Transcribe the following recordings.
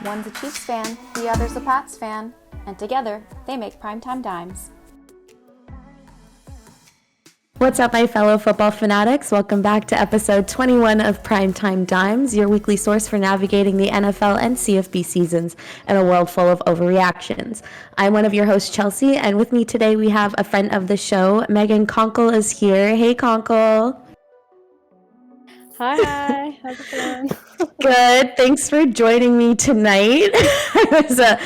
One's a Chiefs fan, the other's a Pats fan, and together they make Primetime Dimes. What's up, my fellow football fanatics? Welcome back to episode 21 of Primetime Dimes, your weekly source for navigating the NFL and CFB seasons in a world full of overreactions. I'm one of your hosts, Chelsea, and with me today we have a friend of the show. Meghan Konkle is here. Hey, Konkle. Hi, how's it going? Good. Thanks for joining me tonight. It was a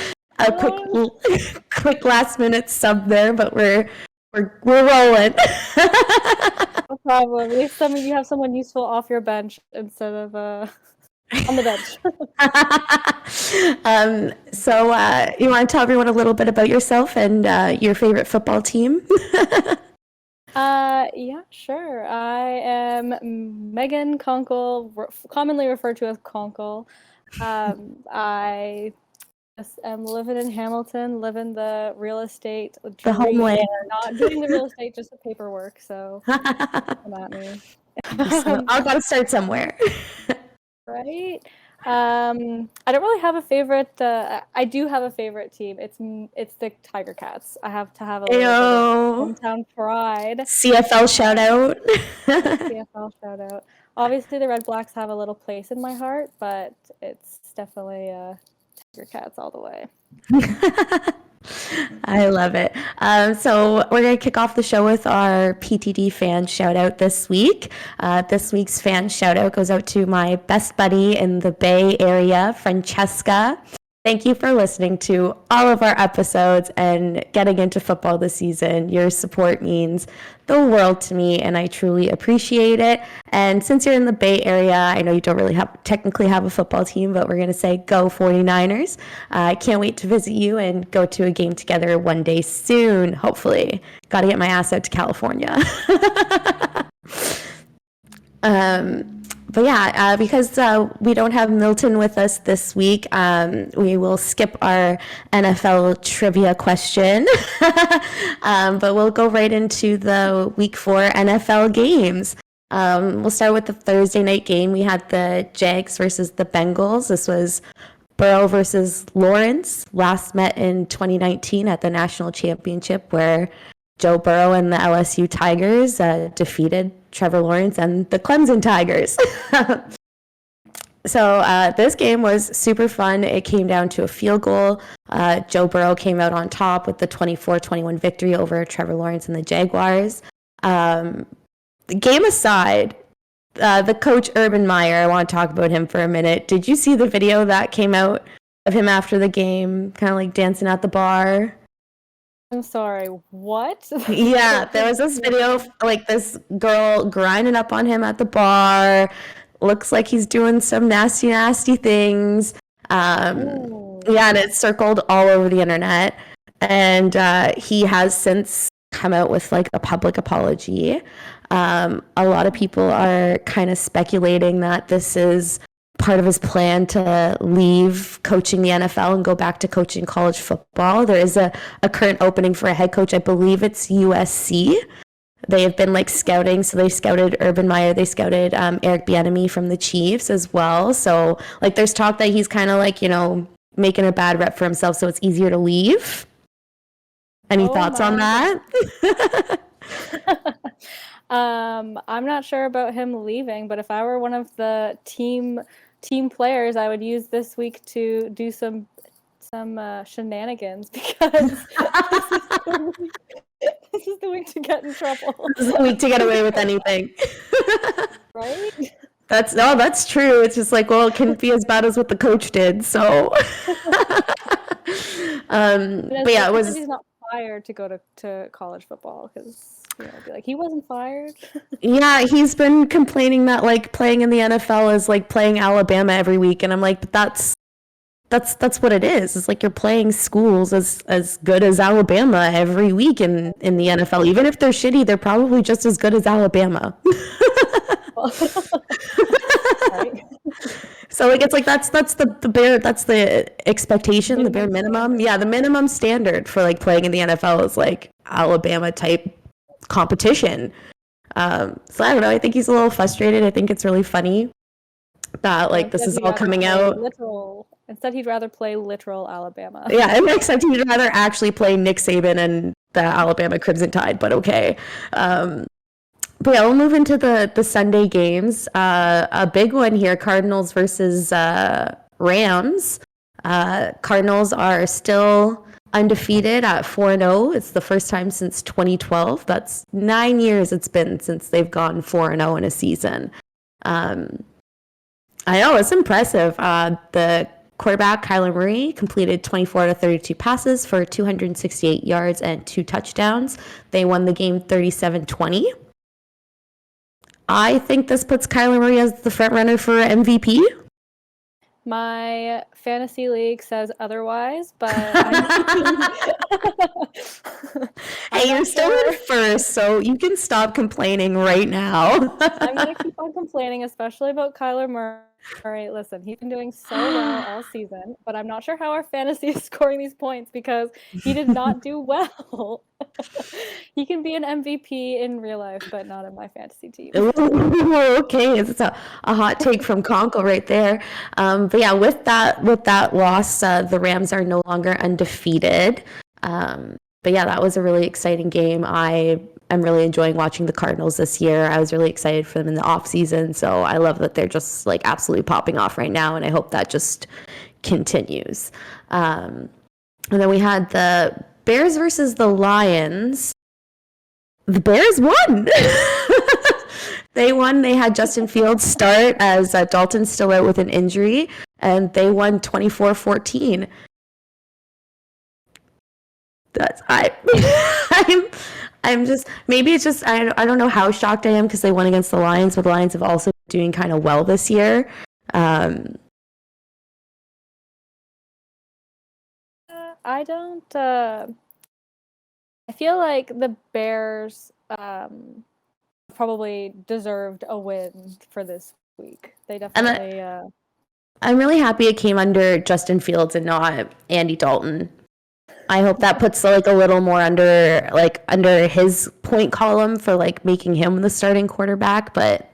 quick last minute sub there, but we're rolling. No problem. At least you have someone useful off your bench instead of on the bench. So you want to tell everyone a little bit about yourself and your favorite football team? Yeah, sure. I am Meghan Konkle, commonly referred to as Konkle. I am living in Hamilton, living the real estate dream. The homeland. Not doing the real estate, just the paperwork, so come at me. So I've got to start somewhere. Right? I don't really have a favorite. I do have a favorite team. It's the Tiger Cats. I have to have a little bit of hometown pride. CFL shout out. CFL shout out. Obviously, the Red Blacks have a little place in my heart, but it's definitely Tiger Cats all the way. I love it. So we're going to kick off the show with our Ptd Fan Shout Out this week. This week's fan shout out goes out to my best buddy in the Bay Area, Francesca. Thank you for listening to all of our episodes and getting into football this season. Your support means the world to me, and I truly appreciate it. And since you're in the Bay Area, I know you don't really technically have a football team, but we're going to say go 49ers. I can't wait to visit you and go to a game together one day soon, hopefully. Got to get my ass out to California. But yeah, because we don't have Milton with us this week, we will skip our NFL trivia question. But we'll go right into the Week 4 NFL games. We'll start with the Thursday night game. We had the Jags versus the Bengals. This was Burrow versus Lawrence, last met in 2019 at the National Championship, where Joe Burrow and the LSU Tigers defeated Trevor Lawrence and the Clemson Tigers. So this game was super fun. It came down to a field goal. Joe Burrow came out on top with the 24-21 victory over Trevor Lawrence and the Jaguars. The game aside, the coach Urban Meyer, I want to talk about him for a minute. Did you see the video that came out of him after the game, kind of like dancing at the bar? I'm sorry, what? Yeah, there was this video of, like, this girl grinding up on him at the bar. Looks like he's doing some nasty things. Yeah, and it's circled all over the internet. And he has since come out with, like, a public apology. A lot of people are kind of speculating that this is part of his plan to leave coaching the NFL and go back to coaching college football. There is a current opening for a head coach. I believe it's USC. They have been, like, scouting. So they scouted Urban Meyer. They scouted Eric Bieniemy from the Chiefs as well. So, like, there's talk that he's kind of, like, you know, making a bad rep for himself, so it's easier to leave. Any thoughts on that? I'm not sure about him leaving, but if I were one of the team players, I would use this week to do some shenanigans, because this is the week to get in trouble. This is the week to get away with anything. Right? That's true. It's just like, well, it couldn't be as bad as what the coach did. So, but yeah, it was. He's not fired to go to college football, because, you know, be like, he wasn't fired. Yeah, he's been complaining that, like, playing in the NFL is like playing Alabama every week, and I'm like, but that's what it is. It's like you're playing schools as good as Alabama every week in the NFL. Even if they're shitty, they're probably just as good as Alabama. Right. So, like, it's like that's the expectation, the bare minimum. Yeah, the minimum standard for, like, playing in the NFL is, like, Alabama type competition. So I don't know. I think he's a little frustrated. I think it's really funny. that like this is all coming out. Instead, he'd rather play literal Alabama. Yeah, it makes sense. He'd rather actually play Nick Saban and the Alabama Crimson Tide, but okay. But yeah, we'll move into the Sunday games. A big one here, Cardinals versus Rams. Cardinals are still undefeated at 4-0. It's the first time since 2012. That's 9 years it's been since they've gone 4-0 in a season. I know, it's impressive. The quarterback, Kyler Murray, completed 24 to 32 passes for 268 yards and 2 touchdowns. They won the game 37-20. I think this puts Kyler Murray as the front runner for MVP. My fantasy league says otherwise, but hey, you're still in first, so you can stop complaining right now. I'm going to keep on complaining, especially about Kyler Murray. Listen, he's been doing so well all season, but I'm not sure how our fantasy is scoring these points because he did not do well. He can be an MVP in real life, but not in my fantasy team. Okay, it's a hot take from Konkle right there. But yeah, with that loss, the Rams are no longer undefeated. But yeah, that was a really exciting game. I'm really enjoying watching the Cardinals this year. I was really excited for them in the off season, so I love that they're just like absolutely popping off right now, and I hope that just continues. And then we had the Bears versus the Lions. The Bears won. They won. They had Justin Fields start as Dalton's still out with an injury, and they won 24-14. I'm just, maybe it's just, I don't know how shocked I am because they won against the Lions, but the Lions have also been doing kind of well this year. I don't, I feel like the Bears probably deserved a win for this week. They definitely... I'm really happy it came under Justin Fields and not Andy Dalton. I hope that puts like a little more under his point column for like making him the starting quarterback, but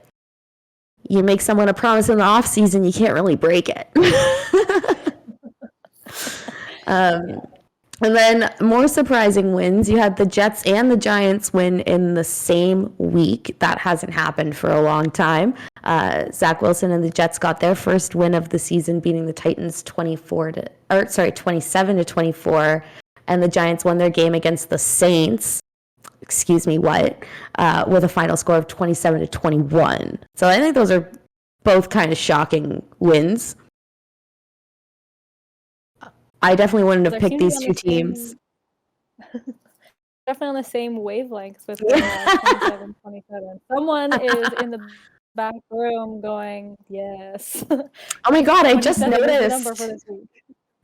you make someone a promise in the offseason, you can't really break it. And then more surprising wins. You had the Jets and the Giants win in the same week. That hasn't happened for a long time. Zach Wilson and the Jets got their first win of the season, beating the Titans 27-24. And the Giants won their game against the Saints. With a final score of 27-21. So I think those are both kind of shocking wins. I definitely wouldn't have picked these two teams. Definitely on the same wavelengths with 27-27. Someone is in the back room going, yes. Oh my God, I just noticed.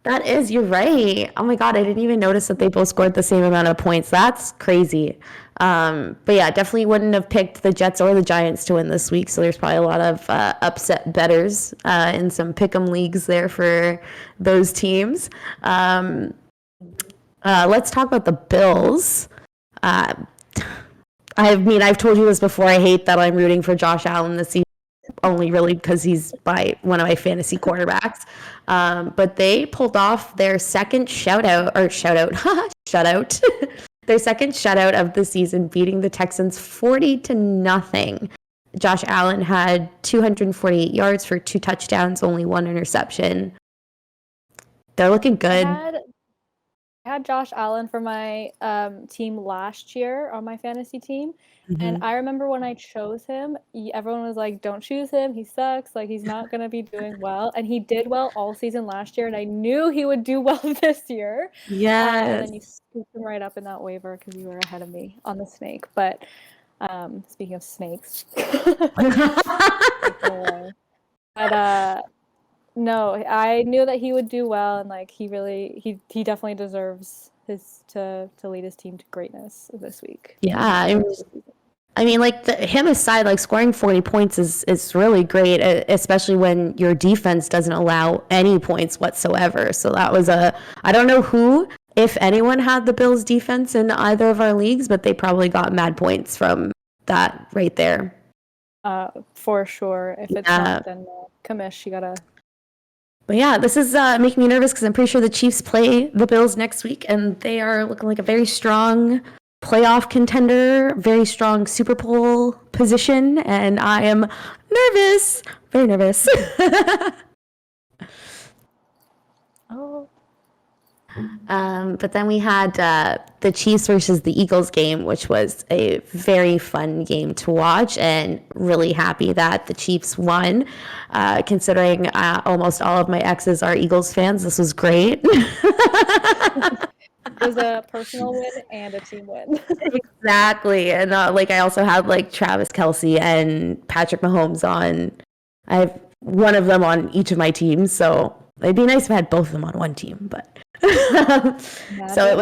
That is, you're right. Oh my God, I didn't even notice that they both scored the same amount of points. That's crazy. But yeah, definitely wouldn't have picked the Jets or the Giants to win this week. So there's probably a lot of upset bettors in some pick'em leagues there for those teams. Let's talk about the Bills. I've told you this before. I hate that I'm rooting for Josh Allen this season, only really because he's one of my fantasy quarterbacks. But they pulled off their second shutout. Their second shutout of the season, beating the Texans 40-0. Josh Allen had 248 yards for 2 touchdowns, only 1 interception. They're looking good. I had Josh Allen for my team last year on my fantasy team. Mm-hmm. And I remember when I chose him, everyone was like, don't choose him. He sucks. Like, he's not going to be doing well. And he did well all season last year. And I knew he would do well this year. Yes. And then you scooped him right up in that waiver because you were ahead of me on the snake. But speaking of snakes. No, I knew that he would do well. And like, he definitely deserves to lead his team to greatness this week. Yeah, I mean, like him aside, like scoring 40 points is really great, especially when your defense doesn't allow any points whatsoever. So that was I don't know who, if anyone, had the Bills defense in either of our leagues, but they probably got mad points from that right there. For sure. If it's not, then commish. You gotta. But yeah, this is making me nervous because I'm pretty sure the Chiefs play the Bills next week, and they are looking like a very strong playoff contender, very strong Super Bowl position, and I am nervous, very nervous. Oh. But then we had the Chiefs versus the Eagles game, which was a very fun game to watch, and really happy that the Chiefs won. Considering almost all of my exes are Eagles fans, this was great. It was a personal win and a team win. Exactly, and like I also had like Travis Kelce and Patrick Mahomes on. I have one of them on each of my teams, so it'd be nice if I had both of them on one team, but. So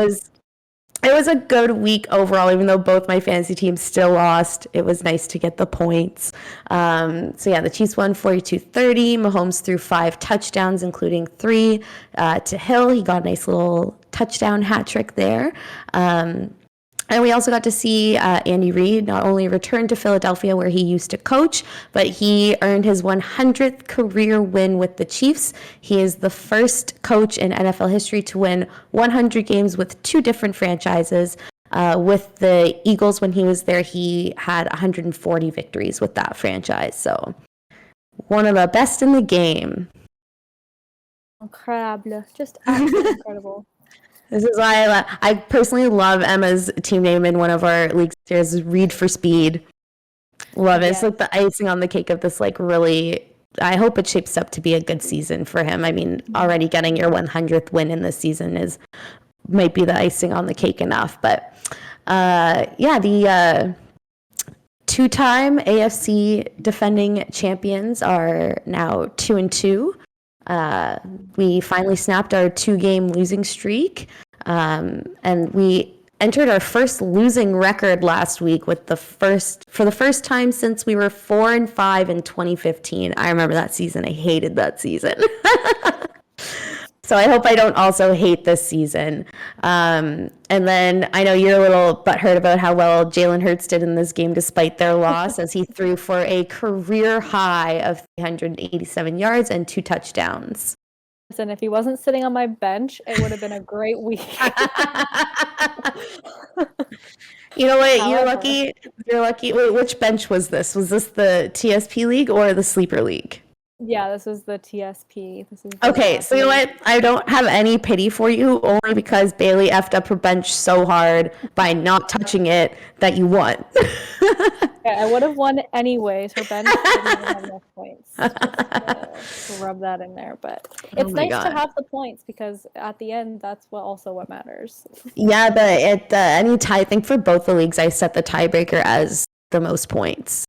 it was a good week overall, even though both my fantasy teams still lost. It was nice to get the points. So yeah, the Chiefs won 42-30. Mahomes threw 5 touchdowns, including 3 to Hill. He got a nice little touchdown hat trick there. And we also got to see Andy Reid not only return to Philadelphia, where he used to coach, but he earned his 100th career win with the Chiefs. He is the first coach in NFL history to win 100 games with 2 different franchises. With the Eagles, when he was there, he had 140 victories with that franchise. So one of the best in the game. Incredible. Just absolutely incredible. This is why I personally love Emma's team name in one of our leagues. There's Read for Speed. Love it. It's like the icing on the cake of this, like, really, I hope it shapes up to be a good season for him. I mean, already getting your 100th win in this season might be the icing on the cake enough. But the 2-time AFC defending champions are now 2-2. We finally snapped our 2-game losing streak, and we entered our first losing record last week for the first time since we were 4-5 in 2015. I remember that season. I hated that season. So I hope I don't also hate this season. And then I know you're a little butthurt about how well Jalen Hurts did in this game despite their loss, as he threw for a career high of 387 yards and 2 touchdowns. Listen, if he wasn't sitting on my bench, it would have been a great week. You know what? You're lucky. Wait, which bench was this? Was this the TSP league or the sleeper league? Yeah, this was the TSP. Okay, so you know what? I don't have any pity for you, only because Bailey effed up her bench so hard by not touching it that you won. Yeah, I would have won anyways. Her bench didn't even have enough points. Just to rub that in there, but it's nice to have the points because at the end, that's what matters. Yeah, but any tie, I think for both the leagues, I set the tiebreaker as the most points.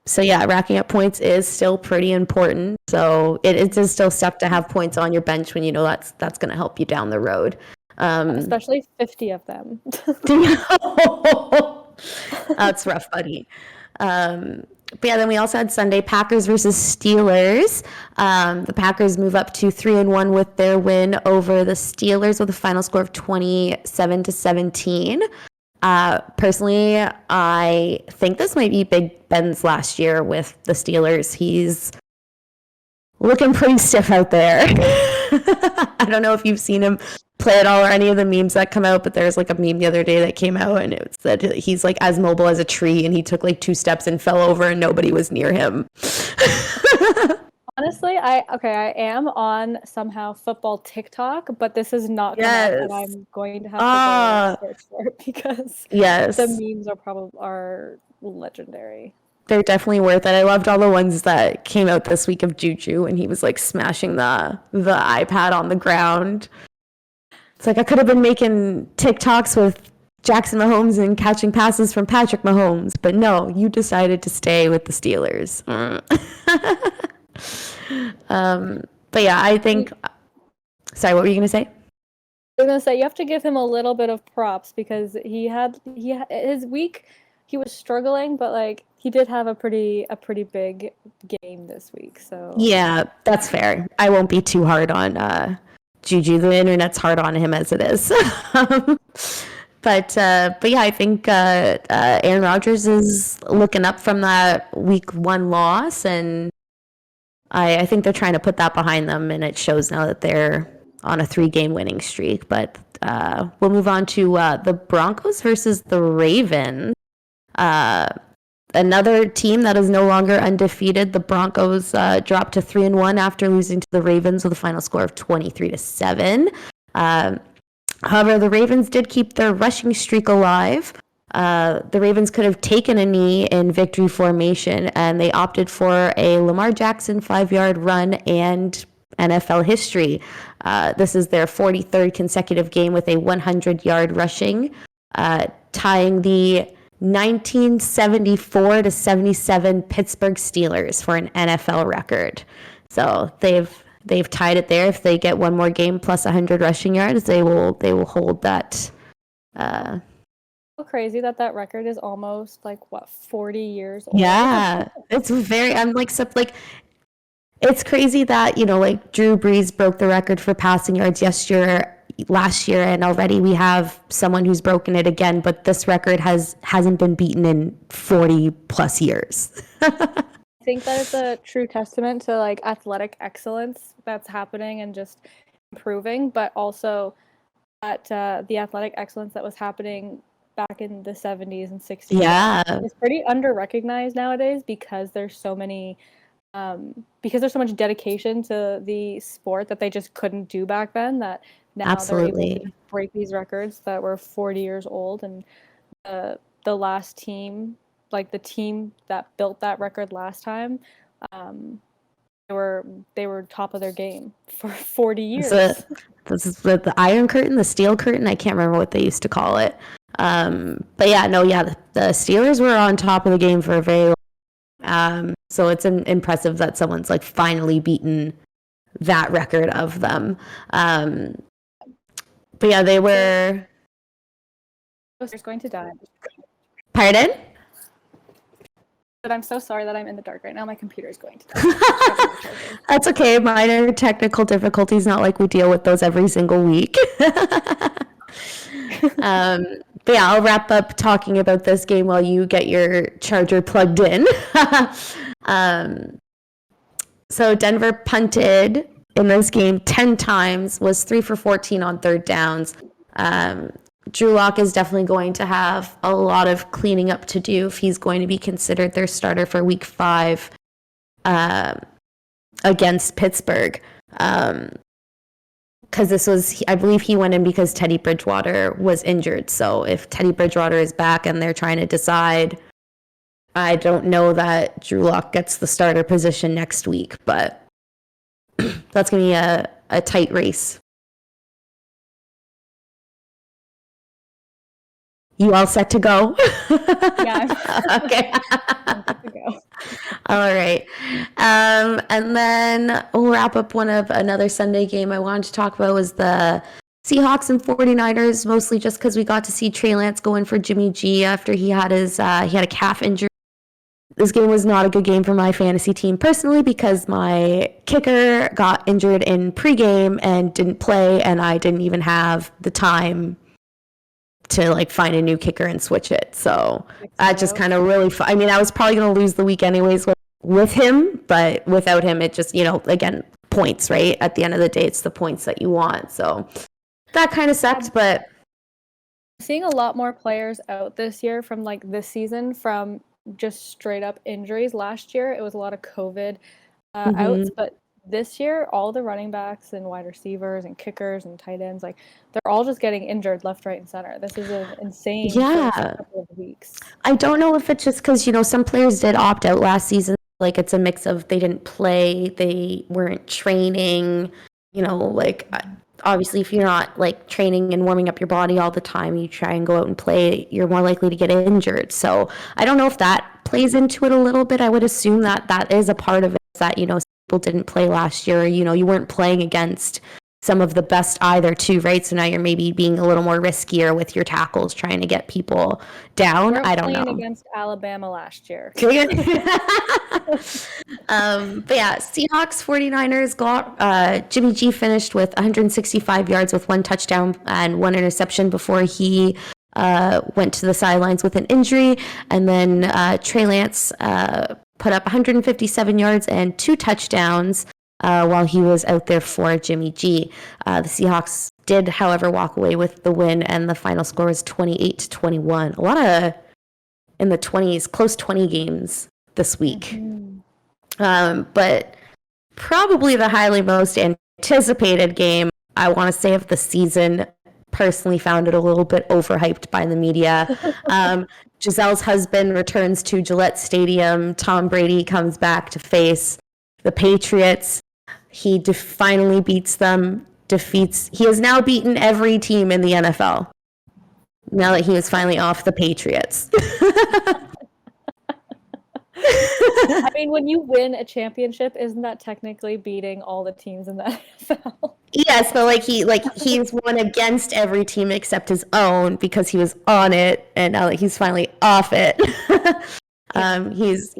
So yeah, racking up points is still pretty important. So it is still stuff to have points on your bench when you know that's going to help you down the road. Especially 50 of them. That's rough, buddy. But yeah, then we also had Sunday Packers versus Steelers. The Packers move up to 3-1 with their win over the Steelers with a final score of 27-17. Personally, I think this might be Big Ben's last year with the Steelers. He's looking pretty stiff out there. I don't know if you've seen him play at all or any of the memes that come out, but there's like a meme the other day that came out and it said he's like as mobile as a tree and he took like 2 steps and fell over and nobody was near him. Honestly, I am on somehow football TikTok, but this is not that I'm going to have to go search for it because the memes are legendary. They're definitely worth it. I loved all the ones that came out this week of Juju and he was like smashing the iPad on the ground. It's like I could have been making TikToks with Jackson Mahomes and catching passes from Patrick Mahomes, but no, you decided to stay with the Steelers. But yeah, I think. Sorry, what were you gonna say? I was gonna say you have to give him a little bit of props because he had his week. He was struggling, but like he did have a pretty big game this week. So yeah, that's fair. I won't be too hard on Juju. The internet's hard on him as it is. But yeah, I think Aaron Rodgers is looking up from that week 1 loss, and I think they're trying to put that behind them, and it shows now that they're on a 3-game winning streak. But we'll move on to the Broncos versus the Ravens. Another team that is no longer undefeated. The Broncos dropped to 3-1 after losing to the Ravens with a final score of 23-7. However, the Ravens did keep their rushing streak alive. The Ravens could have taken a knee in victory formation, and they opted for a Lamar Jackson 5-yard run and NFL history. This is their 43rd consecutive game with a 100-yard rushing, tying the 1974-77 Pittsburgh Steelers for an NFL record. So they've tied it there. If they get one more game plus 100 rushing yards, they will hold that. So crazy that record is almost 40 years old. Yeah, it's very. It's crazy that Drew Brees broke the record for passing yards last year, and already we have someone who's broken it again. But this record hasn't been beaten in 40 plus years. I think that it's a true testament to athletic excellence that's happening and just improving, but also that the athletic excellence that was happening back in the 70s and 60s. Yeah, it's pretty under-recognized nowadays because there's so much dedication to the sport that they just couldn't do back then, that now absolutely they're able to break these records that were 40 years old. And the last team, the team that built that record last time, they were top of their game for 40 years. This is the Iron Curtain, the Steel Curtain. I can't remember what they used to call it. But the Steelers were on top of the game for a very long. So it's impressive that someone's finally beaten that record of them. But yeah, they were. There's going to die. Pardon? But I'm so sorry that I'm in the dark right now. My computer is going to die. That's okay. Minor technical difficulties, not like we deal with those every single week. But yeah, I'll wrap up talking about this game while you get your charger plugged in. So Denver punted in this game 10 times, was 3 for 14 on third downs. Drew Lock is definitely going to have a lot of cleaning up to do if he's going to be considered their starter for week 5 against Pittsburgh. Because I believe he went in because Teddy Bridgewater was injured. So if Teddy Bridgewater is back and they're trying to decide, I don't know that Drew Lock gets the starter position next week, but that's going to be a tight race. You all set to go? Yeah. Okay. I'm good to go. All right. And then we'll wrap up another Sunday game I wanted to talk about was the Seahawks and 49ers, mostly just because we got to see Trey Lance go in for Jimmy G after he had a calf injury. This game was not a good game for my fantasy team personally because my kicker got injured in pregame and didn't play, and I didn't even have the time to find a new kicker and switch it. So that just kind of really, I was probably going to lose the week anyways with him, but without him, it just, again, points, right? At the end of the day, it's the points that you want. So that kind of sucked, but. Seeing a lot more players out this year from this season from just straight up injuries. Last year, it was a lot of COVID outs, but this year, all the running backs and wide receivers and kickers and tight ends, they're all just getting injured left, right, and center. This is an insane first couple of weeks. I don't know if it's just because, some players did opt out last season. It's a mix of they didn't play, they weren't training, obviously if you're not training and warming up your body all the time, you try and go out and play, you're more likely to get injured. So I don't know if that plays into it a little bit. I would assume that is a part of it, that, people didn't play last year, you weren't playing against some of the best either too, right? So now you're maybe being a little more riskier with your tackles, trying to get people down. I don't know. Against Alabama last year. But yeah, Seahawks 49ers got Jimmy G finished with 165 yards with 1 touchdown and 1 interception before he went to the sidelines with an injury, and then Trey Lance put up 157 yards and 2 touchdowns while he was out there for Jimmy G. The Seahawks did, however, walk away with the win, and the final score was 28-21. A lot of in the 20s, close 20 games this week. But probably the highly most anticipated game, I want to say, of the season. Personally found it a little bit overhyped by the media. Giselle's husband returns to Gillette Stadium. Tom Brady comes back to face the Patriots. He finally beats them, he has now beaten every team in the NFL. Now that he was finally off the Patriots. I mean, when you win a championship, isn't that technically beating all the teams in the NFL? Yes, but he's won against every team except his own because he was on it, and now that he's finally off it, he's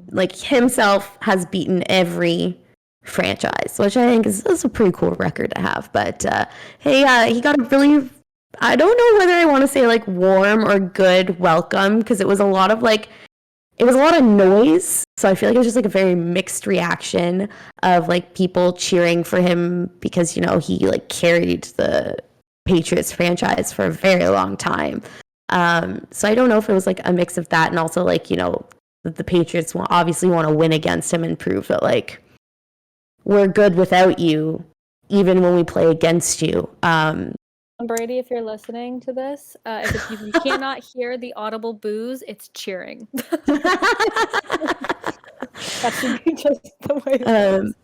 like himself has beaten every franchise, which I think is a pretty cool record to have. But hey, he got a really, I don't know whether I want to say like warm or good welcome, because it was a lot of noise. So I feel like it was just like a very mixed reaction of like people cheering for him because, you know, he like carried the Patriots franchise for a very long time. So I don't know if it was like a mix of that, and also like, you know, the Patriots obviously want to win against him and prove that like we're good without you, even when we play against you. Brady, if you're listening to this, if you cannot hear the audible boos, it's cheering. That should be just the way it is.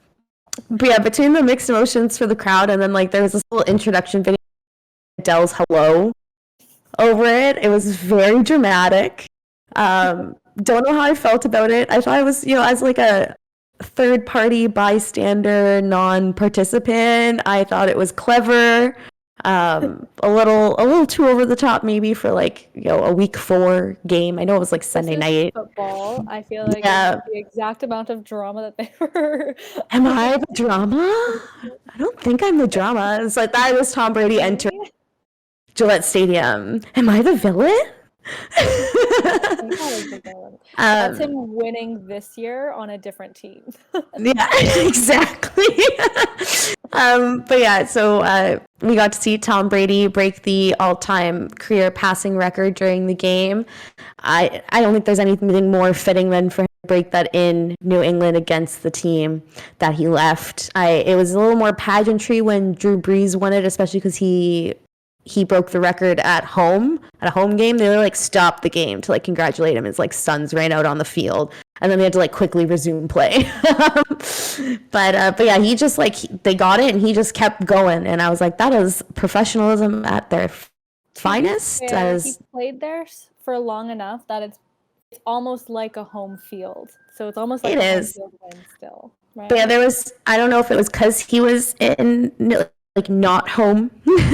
But yeah, between the mixed emotions for the crowd, and then like there was this little introduction video, Adele's "Hello" over it. It was very dramatic. Don't know how I felt about it. I thought it was, you know, as like a third-party bystander, non-participant, I thought it was clever. A little too over the top maybe for like, you know, a week 4 game. I know it was like Sunday night football. I feel like it's the exact amount of drama that they were. Am I the drama? I don't think I'm the drama. It's like that was Tom Brady entering Gillette Stadium. Am I the villain? That's him winning this year on a different team. Yeah, exactly. But yeah, so we got to see Tom Brady break the all-time career passing record during the game. I don't think there's anything more fitting than for him to break that in New England against the team that he left. It was a little more pageantry when Drew Brees won it, especially because he broke the record at a home game. They like stopped the game to like congratulate him. His like sons ran out on the field, and then they had to like quickly resume play. But yeah, he just like they got it and he just kept going, and I was like, that is professionalism at their finest. Yeah, he played there for long enough that it's almost like a home field. So it's almost like a home field win still. Right? But yeah, I don't know if it was because he was in like not home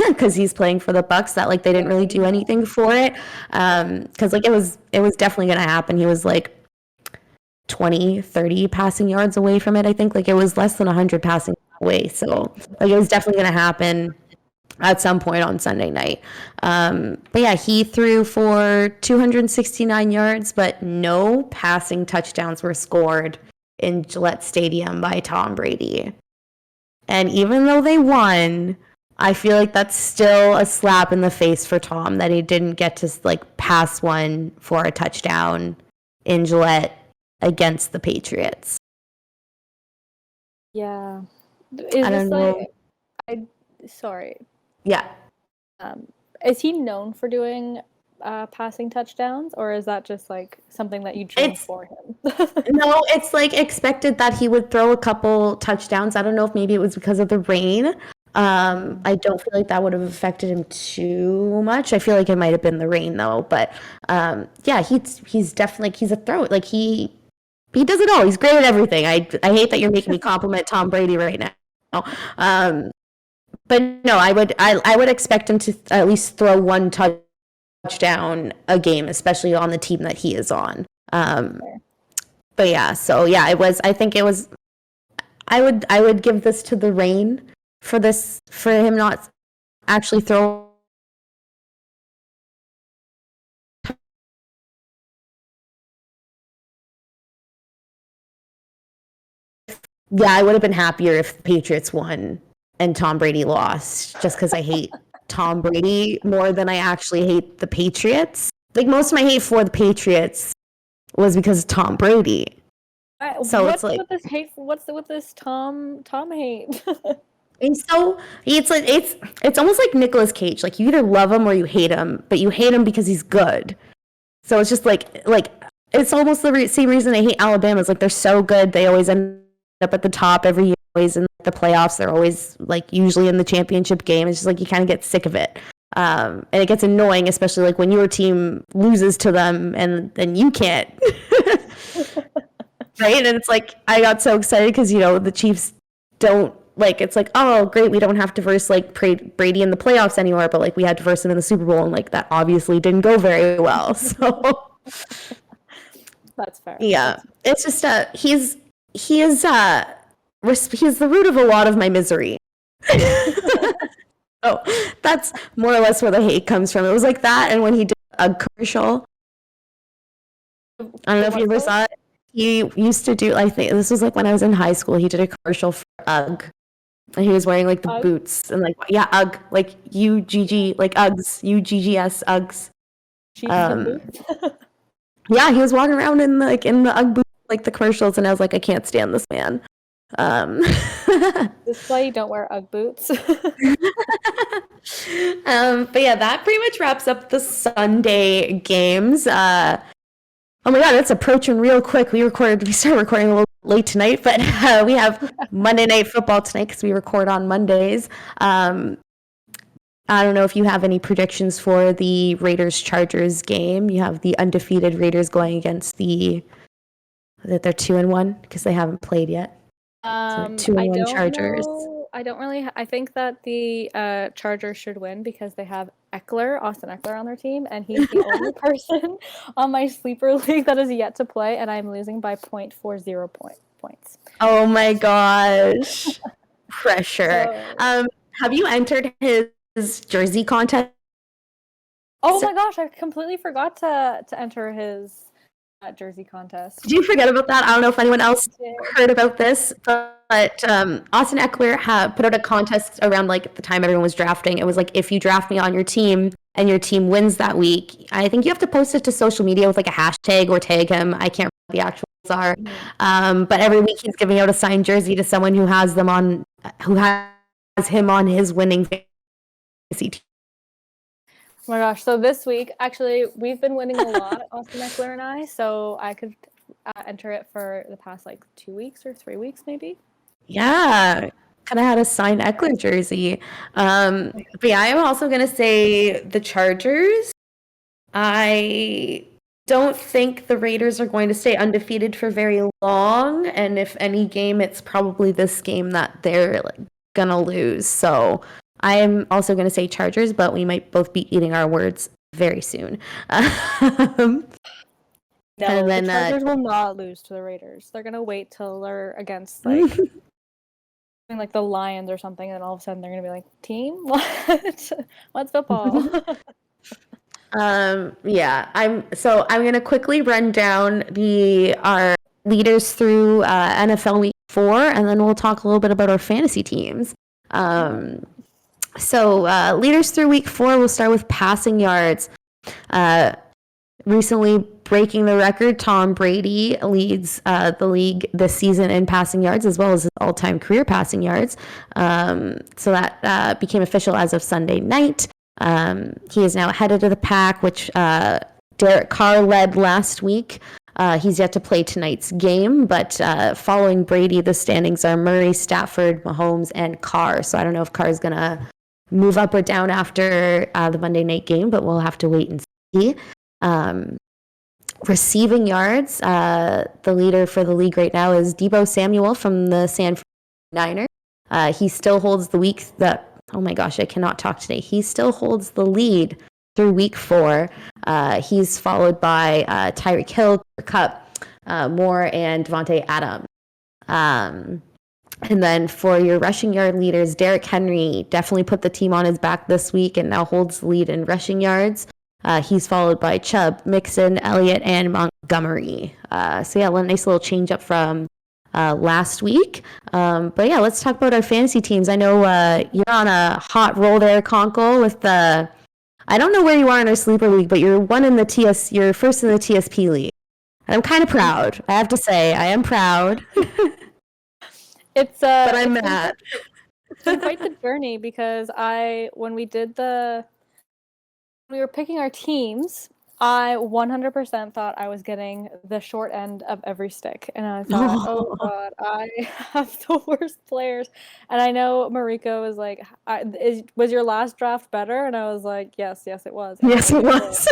because he's playing for the Bucks that like they didn't really do anything for it, because like it was definitely gonna happen. He was like 20-30 passing yards away from it. I think like it was less than 100 passing away, so like it was definitely gonna happen at some point on Sunday night. But yeah, he threw for 269 yards, but no passing touchdowns were scored in Gillette Stadium by Tom Brady. And even though they won, I feel like that's still a slap in the face for Tom that he didn't get to like pass one for a touchdown in Gillette against the Patriots. Yeah. I don't know. Sorry. Yeah. Is he known for doing passing touchdowns, or is that just like something that you dream for him? No, it's like expected that he would throw a couple touchdowns. I don't know if maybe it was because of the rain. I don't feel like that would have affected him too much. I feel like it might have been the rain though. But yeah, he's definitely he's a throw. Like he does it all. He's great at everything. I hate that you're making me compliment Tom Brady right now. But no, I would expect him to at least throw one touchdown a game, especially on the team that he is on. But yeah, so yeah, I think it was I would give this to the rain for him not actually throwing Yeah, I would have been happier if the Patriots won and Tom Brady lost, just because I hate Tom Brady more than I actually hate the Patriots. Like, most of my hate for the Patriots was because of Tom Brady. So what's it's like, with this hate? What's with this Tom hate? and so it's like it's almost like Nicolas Cage. Like, you either love him or you hate him, but you hate him because he's good. So it's just like it's almost the same reason I hate Alabama. It's like, they're so good, they always end up at the top every year, always in the playoffs. They're always like usually in the championship game. It's just like you kind of get sick of it. And it gets annoying, especially like when your team loses to them and then you can't. Right? And it's like, I got so excited because, the Chiefs don't, like, it's like, oh, great, we don't have to verse, like, Brady in the playoffs anymore, but, like, we had to verse him in the Super Bowl, and, like, that obviously didn't go very well, so. That's fair. Yeah. It's just, he's the root of a lot of my misery. Oh, that's more or less where the hate comes from. It was like that, and when he did a commercial, I don't know if you ever saw it. He used to do, I think this was like when I was in high school, he did a commercial for UGG. And he was wearing like the boots and like, yeah, UGG, like UGG, like Uggs, UGGS Uggs. Yeah, he was walking around in the UGG boots, like the commercials, and I was like, I can't stand this man. This is why you don't wear UGG boots. But yeah, that pretty much wraps up the Sunday games. Oh my God, it's approaching real quick. We started recording a little late tonight, but we have Monday Night Football tonight because we record on Mondays. I don't know if you have any predictions for the Raiders-Chargers game. You have the undefeated Raiders going against they're 2-1 because they haven't played yet. So 2-1 Chargers. I think that the Chargers should win because they have Austin Eckler on their team, and he's the only person on my sleeper league that is yet to play, and I'm losing by 0.40 points. Oh my gosh. Pressure. Have you entered his jersey contest? Oh my gosh, I completely forgot to enter his jersey contest. Did you forget about that? I don't know if anyone else heard about this, but Austin Eckler put out a contest around like the time everyone was drafting. It was like, if you draft me on your team and your team wins that week, I think you have to post it to social media with like a hashtag or tag him. I can't remember what the actual are. But every week he's giving out a signed jersey to someone who has him on his winning fantasy team. Oh my gosh, so this week, actually, we've been winning a lot, Austin Eckler and I, so I could enter it for the past, 2 weeks or 3 weeks, maybe. Yeah, kind of had a signed Eckler jersey. But yeah, I am also going to say the Chargers. I don't think the Raiders are going to stay undefeated for very long, and if any game, it's probably this game that they're going to lose, so I am also going to say Chargers, but we might both be eating our words very soon. No, the Chargers will not lose to the Raiders. They're going to wait till they're against, the Lions or something, and all of a sudden they're going to be like, team? What? What's football? Yeah, I'm going to quickly run down our leaders through NFL Week 4, and then we'll talk a little bit about our fantasy teams. So leaders through week 4, we'll start with passing yards. Recently breaking the record, Tom Brady leads the league this season in passing yards as well as his all-time career passing yards. So that became official as of Sunday night. He is now headed to the pack, which Derek Carr led last week. He's yet to play tonight's game, but following Brady, the standings are Murray, Stafford, Mahomes, and Carr. So I don't know if Carr is going to move up or down after the Monday night game, but we'll have to wait and see. Receiving yards, the leader for the league right now is Deebo Samuel from the San Francisco 49ers. He still holds oh my gosh, I cannot talk today. He still holds the lead through week 4. He's followed by Tyreek Hill, Kupp, Moore, and Devontae Adams. And then for your rushing yard leaders, Derrick Henry definitely put the team on his back this week and now holds the lead in rushing yards. He's followed by Chubb, Mixon, Elliott, and Montgomery. So yeah, a nice little change up from last week. But yeah, let's talk about our fantasy teams. I know you're on a hot roll there, Konkle, with the. I don't know where you are in our sleeper league, but you're You're first in the TSP league. And I'm kind of proud. I have to say, I am proud. But I'm mad. It's been quite the journey because when we were picking our teams, I 100% thought I was getting the short end of every stick. And I thought, oh God, I have the worst players. And I know Mariko was like, was your last draft better? And I was like, yes, it was. And yes, it was.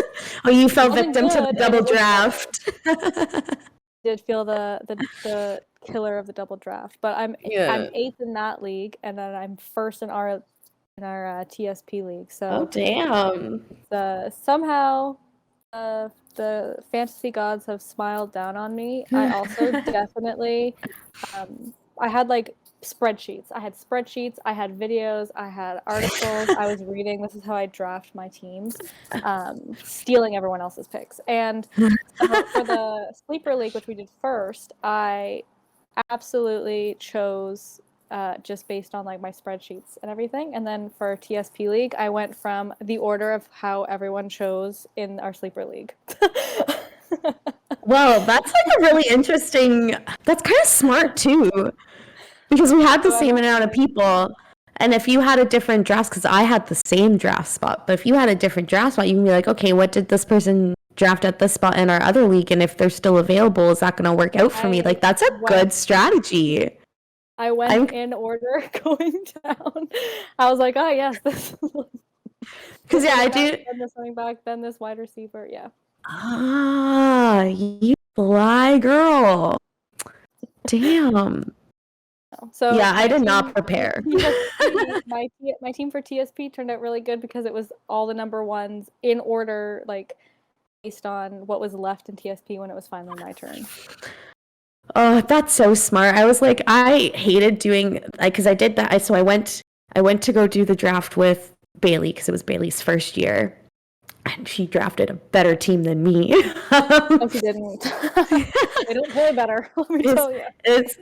Oh, you fell victim to the double draft. Did feel the killer of the double draft. But I'm 8th in that league, and then I'm first in our TSP league. So oh damn! Somehow the fantasy gods have smiled down on me. I also definitely I had like spreadsheets. I had videos, I had articles. I was reading. This is how I draft my teams, stealing everyone else's picks. And for the sleeper league, which we did first, I absolutely chose just based on like my spreadsheets and everything. And then for TSP league, I went from the order of how everyone chose in our sleeper league. Well, that's like a really interesting. That's kind of smart too, because we had the same amount of people. And if you had a different draft, because I had the same draft spot, but if you had a different draft spot, you can be like, okay, what did this person draft at this spot in our other league? And if they're still available, is that going to work out for me? Like, that's a good strategy. I went in order going down. I was like, oh, yes. Because, yeah, I do. Then this running back, then this wide receiver. Yeah. Ah, you fly girl. Damn. So yeah, I did not prepare. My team for TSP turned out really good because it was all the number ones in order, like based on what was left in TSP when it was finally my turn. Oh, that's so smart. I was like, I hated doing, because I did that. So I went to go do the draft with Bailey because it was Bailey's first year. And she drafted a better team than me. No, she didn't. They don't play better, let me tell you.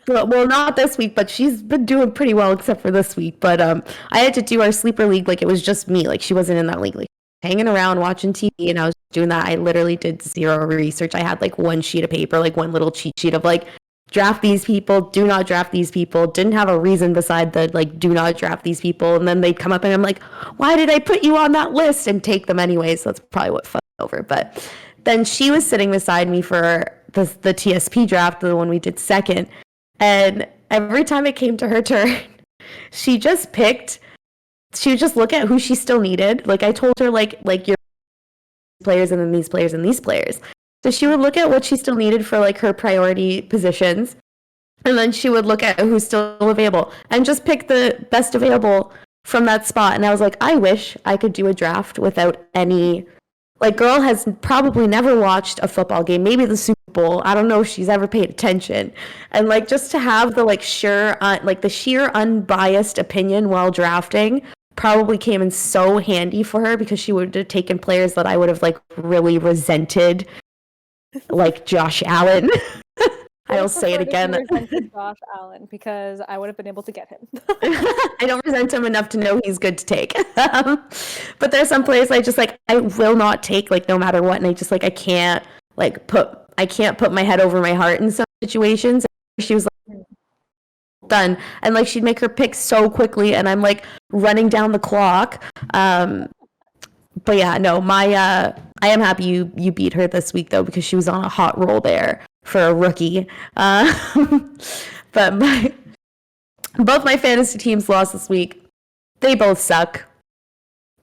Well, not this week, but she's been doing pretty well except for this week. But I had to do our sleeper league like it was just me. Like she wasn't in that league. Like hanging around watching TV, and I was doing that. I literally did zero research. I had like one sheet of paper, like one little cheat sheet of like, draft these people, do not draft these people. Didn't have a reason beside the like, do not draft these people. And then they'd come up and I'm like, why did I put you on that list? And take them anyways. So that's probably what fucked over. But then she was sitting beside me for the TSP draft, the one we did second. And every time it came to her turn, she would just look at who she still needed. Like I told her like your players and then these players and these players. So she would look at what she still needed for like her priority positions, and then she would look at who's still available and just pick the best available from that spot. And I was like, I wish I could do a draft without any, like girl has probably never watched a football game, maybe the Super Bowl. I don't know if she's ever paid attention. And like just to have the like the sheer unbiased opinion while drafting probably came in so handy for her, because she would have taken players that I would have like really resented. Like Josh Allen. I'll say it again. Josh Allen, because I would have been able to get him. I don't resent him enough to know he's good to take. But there's some players I will not take, like no matter what. And I just like, I can't put my head over my heart in some situations. She was like, done. And like, she'd make her pick so quickly and I'm like running down the clock. But yeah, no, I am happy you beat her this week though, because she was on a hot roll there for a rookie. But both my fantasy teams lost this week. They both suck.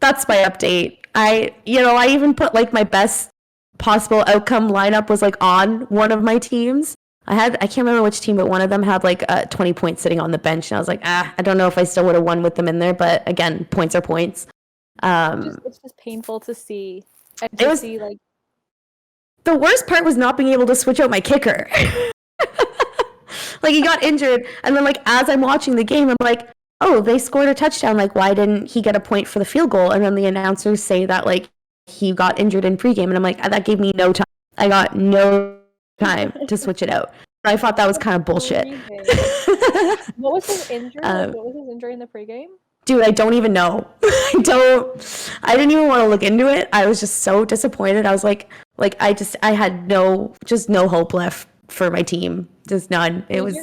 That's my update. I even put like my best possible outcome lineup was like on one of my teams. I can't remember which team, but one of them had like 20 points sitting on the bench, and I was like, I don't know if I still would have won with them in there, but again, points are points. It's just painful to see. And see like the worst part was not being able to switch out my kicker. Like he got injured, and then like as I'm watching the game, I'm like, oh, they scored a touchdown. Like why didn't he get a point for the field goal? And then the announcers say that like he got injured in pregame, and I'm like, that gave me no time. I got no time to switch it out. I thought that was kind of bullshit. What was his injury? What was his injury in the pregame? Dude, I don't even know. I didn't even want to look into it. I was just so disappointed. I was like I had no hope left for my team. Just none. It was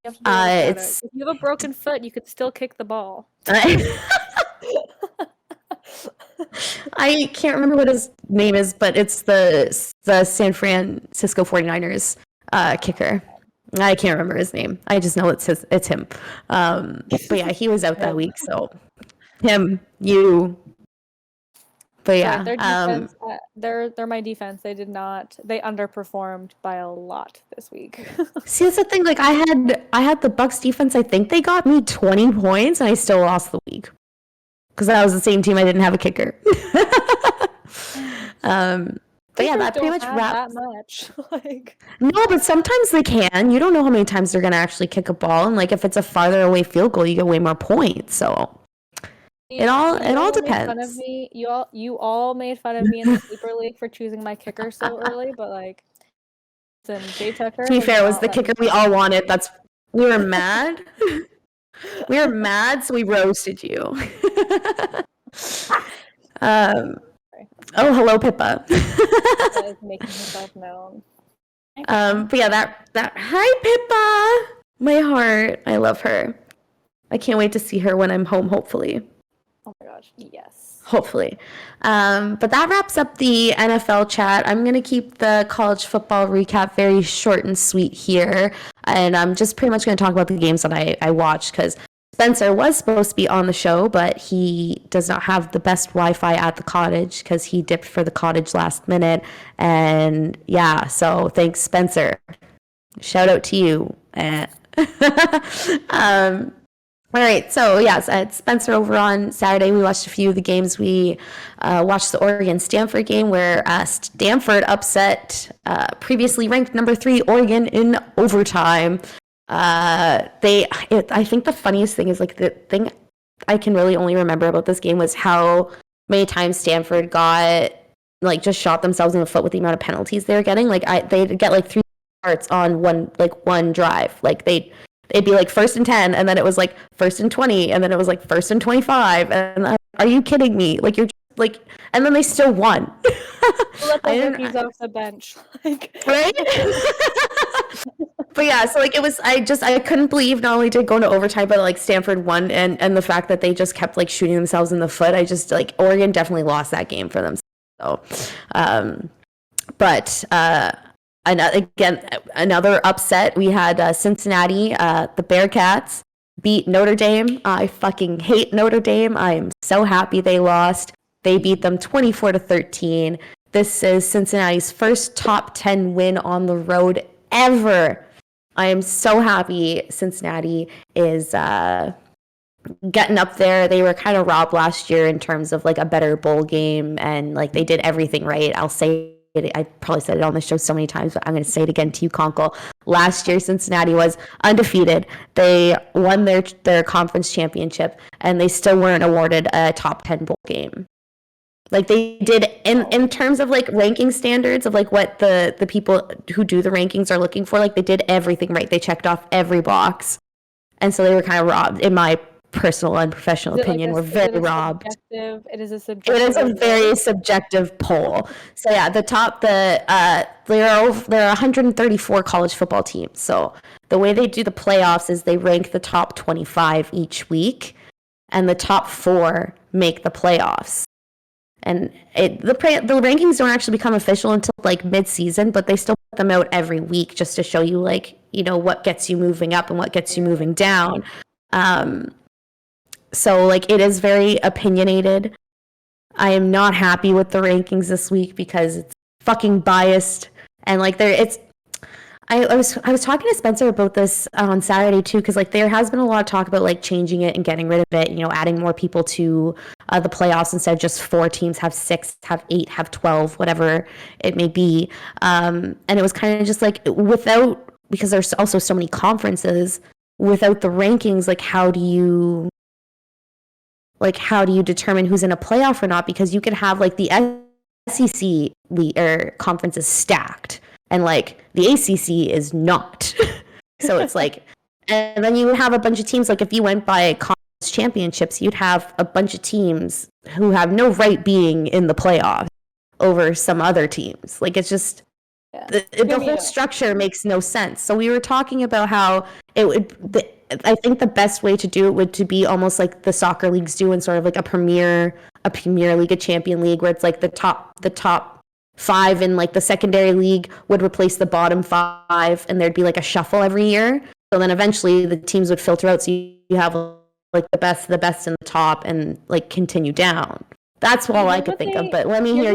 if you have a broken foot, you could still kick the ball. I can't remember what his name is, but it's the San Francisco 49ers kicker. I can't remember his name. I just know it's him. But yeah, he was out that week, so him, you. But yeah, their defense, they're my defense. They underperformed by a lot this week. See, that's the thing. Like I had the Bucs defense. I think they got me 20 points, and I still lost the week because that was the same team. I didn't have a kicker. But yeah, that pretty much wraps. That much. No, but sometimes they can. You don't know how many times they're gonna actually kick a ball, and like if it's a farther away field goal, you get way more points. So it all depends. Fun of me. You all made fun of me in the Sleeper League for choosing my kicker so early, but like, Jay Tucker. To be fair, it was the kicker we all wanted. We were mad. We were mad, so we roasted you. Oh, hello, Pippa. Is making herself known. But yeah, that hi, Pippa, my heart. I love her. I can't wait to see her when I'm home, hopefully. Oh my gosh, yes. Hopefully. But that wraps up the NFL chat. I'm going to keep the college football recap very short and sweet here. And I'm just pretty much going to talk about the games that I watched because Spencer was supposed to be on the show, but he does not have the best Wi-Fi at the cottage because he dipped for the cottage last minute. And yeah, so thanks, Spencer. Shout out to you. All right, so yes, at Spencer over on Saturday, we watched a few of the games. We watched the Oregon-Stanford game where Stanford upset previously ranked number 3 Oregon in overtime. I think the funniest thing is like the thing I can really only remember about this game was how many times Stanford got like just shot themselves in the foot with the amount of penalties they were getting. Like they'd get like 3 starts on one drive. Like they'd be like 1st and 10, and then it was like 1st and 20, and then it was like 1st and 25. And are you kidding me? Like you're just, like, and then they still won. Let the rookies off the bench, right? But yeah, so like it was. I couldn't believe not only did go into overtime, but like Stanford won, and the fact that they just kept like shooting themselves in the foot. I just like Oregon definitely lost that game for them. So, but. Another upset. We had Cincinnati, the Bearcats, beat Notre Dame. I fucking hate Notre Dame. I am so happy they lost. They beat them 24-13. This is Cincinnati's first top 10 win on the road ever. I am so happy Cincinnati is getting up there. They were kind of robbed last year in terms of like a better bowl game, and like they did everything right. I'll say I probably said it on the show so many times, but I'm going to say it again to you, Konkle. Last year, Cincinnati was undefeated. They won their conference championship, and they still weren't awarded a top 10 bowl game. Like they did in terms of like ranking standards of like what the people who do the rankings are looking for. Like they did everything right. They checked off every box, and so they were kind of robbed in my personal and professional opinion. We're very robbed. It is a subjective. It is a very subjective poll. So yeah, there are 134 college football teams. So the way they do the playoffs is they rank the top 25 each week, and the top 4 make the playoffs. And the rankings don't actually become official until like mid-season, but they still put them out every week just to show you like, you know, what gets you moving up and what gets you moving down. So, like, it is very opinionated. I am not happy with the rankings this week because it's fucking biased. And, like, I was talking to Spencer about this on Saturday, too, because, like, there has been a lot of talk about, like, changing it and getting rid of it, you know, adding more people to the playoffs instead of just 4 teams, have 6, have 8, have 12, whatever it may be. And it was kind of just, like, because there's also so many conferences, without the rankings, like, how do you determine who's in a playoff or not? Because you could have like the SEC conference is stacked, and like the ACC is not. So it's like, and then you would have a bunch of teams, like if you went by conference championships, you'd have a bunch of teams who have no right being in the playoffs over some other teams. Like it's just, the whole structure makes no sense. So we were talking about how it would, I think the best way to do it would to be almost like the soccer leagues do in sort of like a premier league, a champion league, where it's like the top 5 in like the secondary league would replace the bottom 5, and there'd be like a shuffle every year. So then eventually the teams would filter out, so you have like the best in the top, and like continue down. That's all I could think of. But let me hear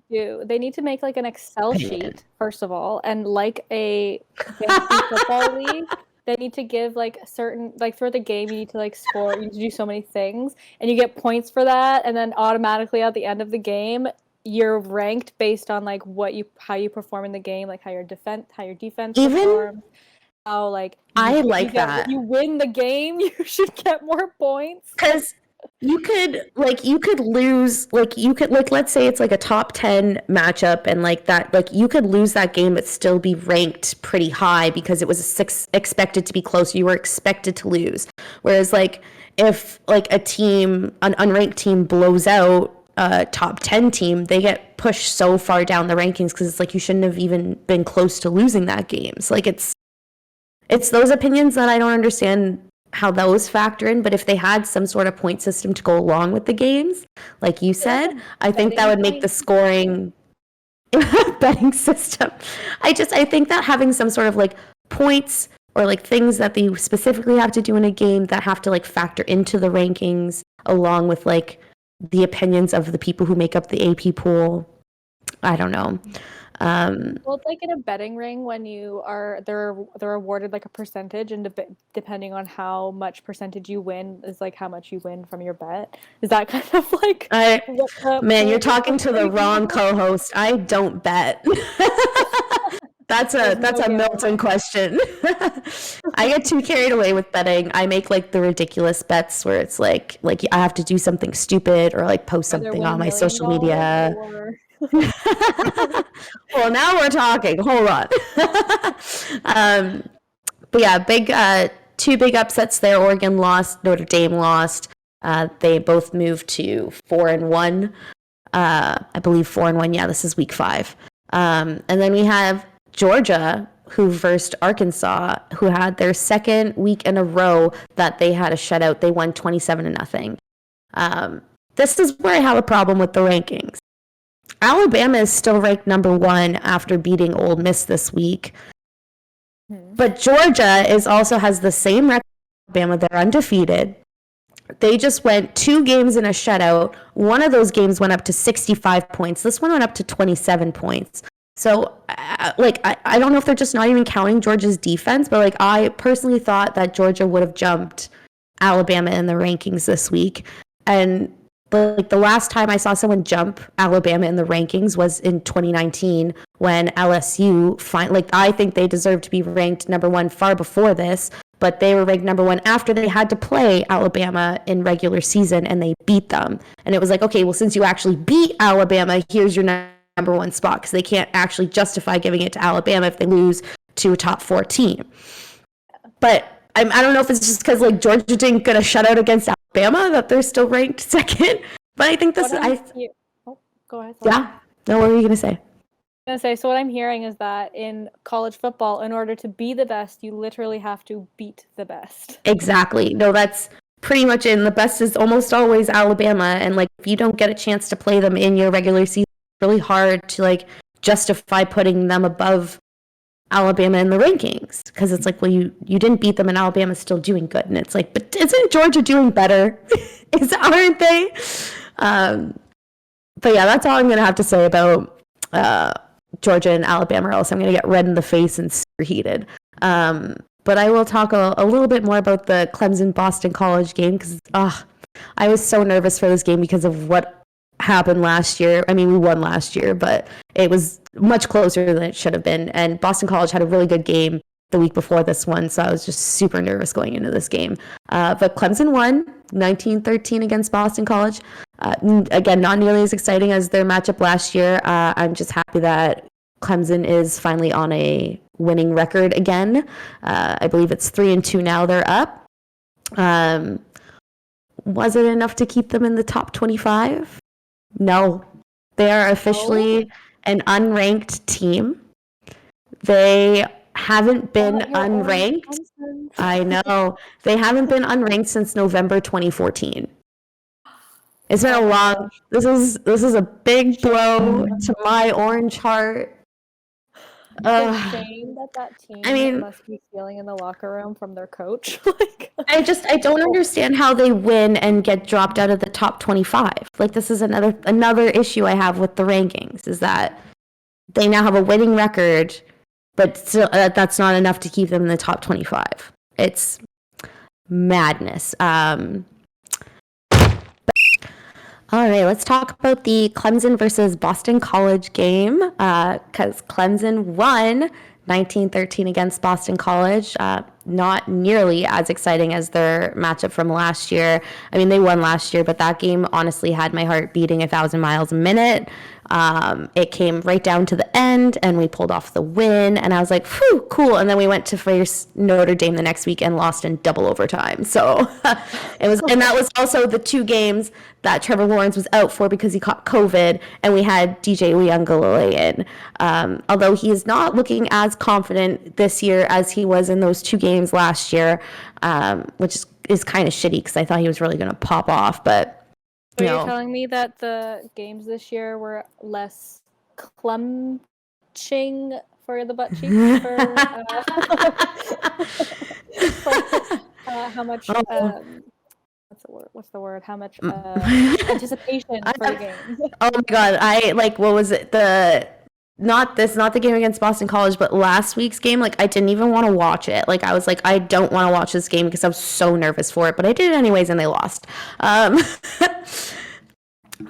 your. They need to make like an Excel sheet first of all, and like a fantasy football league. They need to give like certain, like for the game, you need to like score, you need to do so many things, and you get points for that, and then automatically at the end of the game, you're ranked based on like how you perform in the game, like how your defense performs. How like I like that. When you win the game, you should get more points. Because you could lose, let's say it's like a top 10 matchup, and like that, like you could lose that game but still be ranked pretty high because it was expected to be close. You were expected to lose. Whereas like if like an unranked team blows out a top 10 team, they get pushed so far down the rankings because it's like you shouldn't have even been close to losing that game. So like it's those opinions that I don't understand how those factor in. But if they had some sort of point system to go along with the games, like you said, I think that would make the scoring betting system. I think that having some sort of like points or like things that they specifically have to do in a game that have to like factor into the rankings along with like the opinions of the people who make up the AP pool. I don't know. Well, it's like in a betting ring when they're awarded like a percentage, and depending on how much percentage you win is like how much you win from your bet. Is that kind of like man, you're talking to the wrong co-host. I don't bet. That's a Milton question. I get too carried away with betting. I make like the ridiculous bets where it's like I have to do something stupid or like post something on my social media. Well, now we're talking. Hold on. But yeah, two big upsets there. Oregon lost. Notre Dame lost. They both moved to 4-1. I believe 4-1. Yeah, this is week 5. And then we have Georgia, who versed Arkansas, who had their second week in a row that they had a shutout. They won 27-0. This is where I have a problem with the rankings. Alabama is still ranked number 1 after beating Ole Miss this week. But Georgia also has the same record as Alabama. They're undefeated. They just went 2 games in a shutout. One of those games went up to 65 points. This one went up to 27 points. So, I don't know if they're just not even counting Georgia's defense, but like I personally thought that Georgia would have jumped Alabama in the rankings this week. And like the last time I saw someone jump Alabama in the rankings was in 2019 when LSU I think they deserve to be ranked number 1 far before this, but they were ranked number 1 after they had to play Alabama in regular season and they beat them. And it was like, okay, well, since you actually beat Alabama, here's your number 1 spot, because they can't actually justify giving it to Alabama if they lose to a top 4 team. But I don't know if it's just because like Georgia didn't get a shutout against Alabama that they're still ranked second. But I think this. Go ahead. Sorry. Yeah. No, what were you gonna say? So what I'm hearing is that in college football, in order to be the best, you literally have to beat the best. Exactly. No, that's pretty much it. And the best is almost always Alabama. And like if you don't get a chance to play them in your regular season, it's really hard to like justify putting them above Alabama in the rankings, because it's like, well, you didn't beat them and Alabama's still doing good, and it's like, but isn't Georgia doing better? Aren't they? But yeah, that's all I'm gonna have to say about Georgia and Alabama, or else I'm gonna get red in the face and super heated. But I will talk a little bit more about the Clemson Boston College game, because I was so nervous for this game because of what happened last year. I mean, we won last year, but it was much closer than it should have been. And Boston College had a really good game the week before this one, so I was just super nervous going into this game. But Clemson won 19-13 against Boston College. Again, not nearly as exciting as their matchup last year. I'm just happy that Clemson is finally on a winning record again. I believe it's 3-2 now. They're up. Was it enough to keep them in the top 25? No. They are officially an unranked team. They haven't been unranked. I know. They haven't been unranked since November 2014. It's been a long. This is a big blow to my orange heart. The shame that team must be feeling in the locker room from their coach. I don't understand how they win and get dropped out of the top 25. Like, this is another issue I have with the rankings, is that they now have a winning record, but still, that's not enough to keep them in the top 25. It's madness. All right, let's talk about the Clemson versus Boston College game, because Clemson won 19-13 against Boston College. Not nearly as exciting as their matchup from last year. I mean, they won last year, but that game honestly had my heart beating 1,000 miles a minute. It came right down to the end, and we pulled off the win, and I was like, phew, cool. And then we went to face Notre Dame the next week and lost in double overtime. So and that was also the 2 games that Trevor Lawrence was out for because he caught COVID, and we had DJ Uiagalelei in. Although he is not looking as confident this year as he was in those 2 games last year, which is kind of shitty because I thought he was really going to pop off, but so you're telling me that the games this year were less clumching for the butt cheeks? How much? What's the word? How much anticipation for the game? Oh my god! What was it? Not the game against Boston College, but last week's game. Like, I didn't even want to watch it. Like, I was like, I don't want to watch this game because I was so nervous for it, but I did it anyways, and they lost.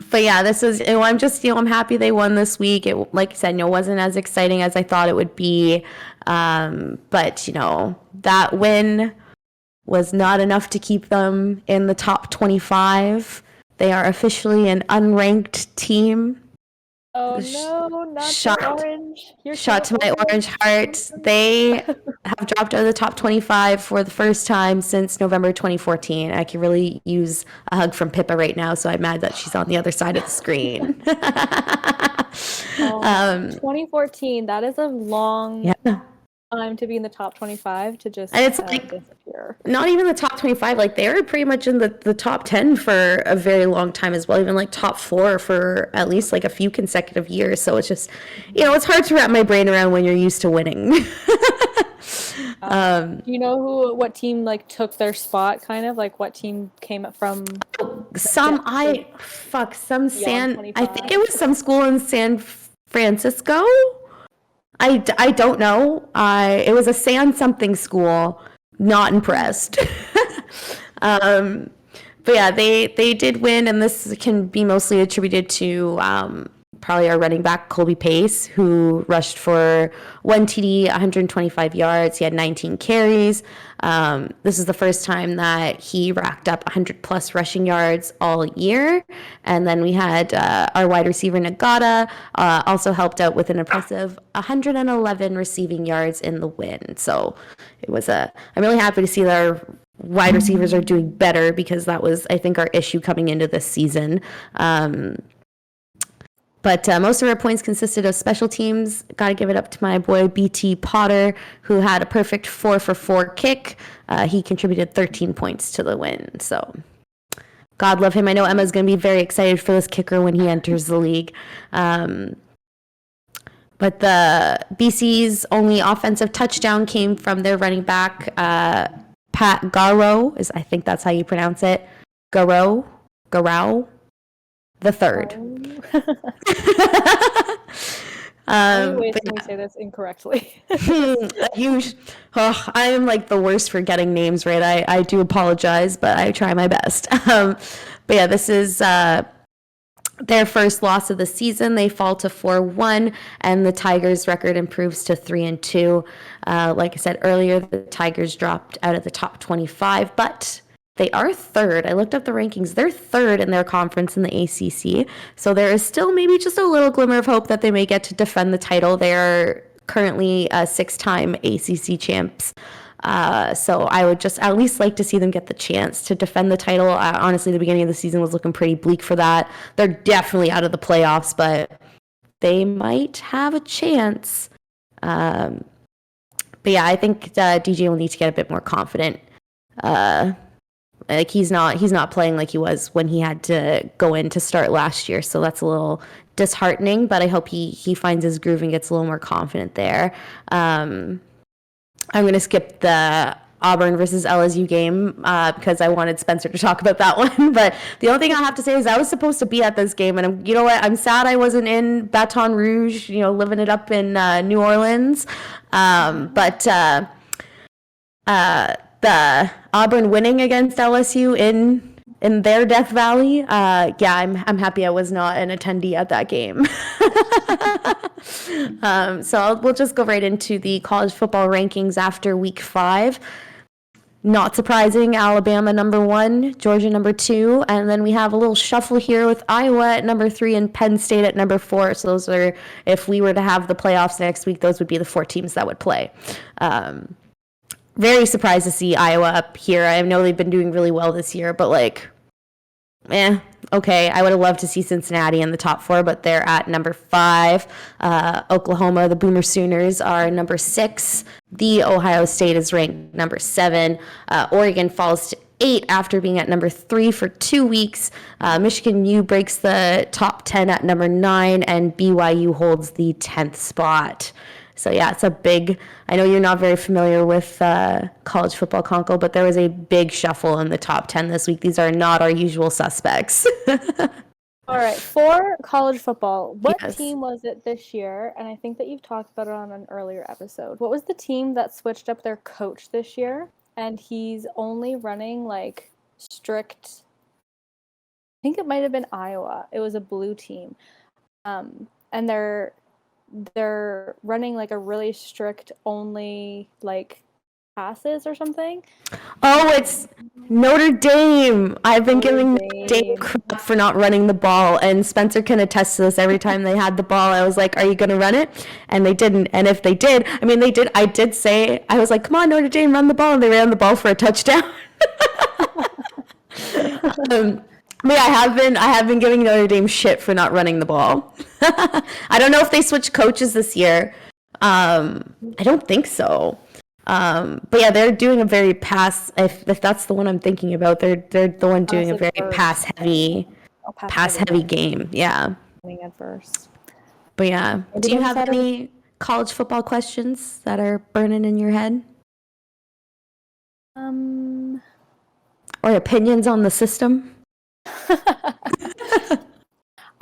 But yeah, this is. I'm just. I'm happy they won this week. It, like I said, wasn't as exciting as I thought it would be. But that win was not enough to keep them in the top 25. They are officially an unranked team. Oh no, not the orange. Shot to my orange heart. They have dropped out of the top 25 for the first time since November 2014. I can really use a hug from Pippa right now, so I'm mad that she's on the other side of the screen. 2014, that is a long time to be in the top 25 to just and it's disappear. Not even the top 25. Like, they were pretty much in the top 10 for a very long time as well, even like top 4 for at least like a few consecutive years. So it's just, it's hard to wrap my brain around when you're used to winning. Do you know what team like took their spot, kind of like what team came up from? I think it was some school in San Francisco. I don't know. It was a San something school. Not impressed. But yeah, they did win, and this can be mostly attributed to probably our running back Colby Pace, who rushed for 1 TD, 125 yards. He had 19 carries. This is the first time that he racked up 100 plus rushing yards all year. And then we had our wide receiver Nagata also helped out with an impressive 111 receiving yards in the win. So it was I'm really happy to see that our wide receivers are doing better, because that was, I think, our issue coming into this season. But most of our points consisted of special teams. Got to give it up to my boy BT Potter, who had a perfect 4-for-4 kick. He contributed 13 points to the win. So God love him. I know Emma's going to be very excited for this kicker when he enters the league. But the BC's only offensive touchdown came from their running back, Pat Garrow. I think that's how you pronounce it. Garrow the third. Anyways, can we say this incorrectly? I am like the worst for getting names right. I do apologize, but I try my best. But yeah, this is their first loss of the season. They fall to 4-1, and the Tigers' record improves to 3-2. Like I said earlier, the Tigers dropped out of the top 25, but They are third. I looked up the rankings. They're third in their conference in the ACC. So there is still maybe just a little glimmer of hope that they may get to defend the title. They're currently 6-time ACC champs. So I would just at least like to see them get the chance to defend the title. Honestly, the beginning of the season was looking pretty bleak for that. They're definitely out of the playoffs, but they might have a chance. But yeah, I think DJ will need to get a bit more confident. Like he's not playing like he was when he had to go in to start last year. So that's a little disheartening, but I hope he finds his groove and gets a little more confident there. I'm going to skip the Auburn versus LSU game because I wanted Spencer to talk about that one. But the only thing I have to say is I was supposed to be at this game, and you know what? I'm sad I wasn't in Baton Rouge, living it up in New Orleans. But the Auburn winning against LSU in their Death Valley, I'm happy I was not an attendee at that game. So we'll just go right into the college football rankings after week 5. Not surprising, Alabama number 1, Georgia number 2, and then we have a little shuffle here with Iowa at number 3 and Penn State at number 4. So those are, if we were to have the playoffs next week, those would be the 4 teams that would play. Very surprised to see Iowa up here. I know they've been doing really well this year, but okay. I would have loved to see Cincinnati in the top 4, but they're at number 5. Oklahoma, the Boomer Sooners, are number 6. The Ohio State is ranked number 7. Oregon falls to 8 after being at number 3 for 2 weeks. Michigan U breaks the top 10 at number 9, and BYU holds the 10th spot. So yeah, it's a big, I know you're not very familiar with college football, Konkle, but there was a big shuffle in the top 10 this week. These are not our usual suspects. All right, for college football, what Yes. team was it this year? And I think that you've talked about it on an earlier episode. What was the team that switched up their coach this year? And he's only running strict, I think it might have been Iowa. It was a blue team. And they're running a really strict only passes or something. Oh, it's Notre Dame. I've been giving Notre Dame crap for not running the ball, and Spencer can attest to this. Every time they had the ball, I was like, are you going to run it? And they didn't. And if they did, they did. I did say, I was like, come on, Notre Dame, run the ball. And they ran the ball for a touchdown. Yeah, I have been giving Notre Dame shit for not running the ball. I don't know if they switched coaches this year. I don't think so. But yeah, they're doing a very pass. If that's the one I'm thinking about, they're the one doing a very pass heavy game. Yeah. At first. But yeah, do you have any college football questions that are burning in your head? Or opinions on the system?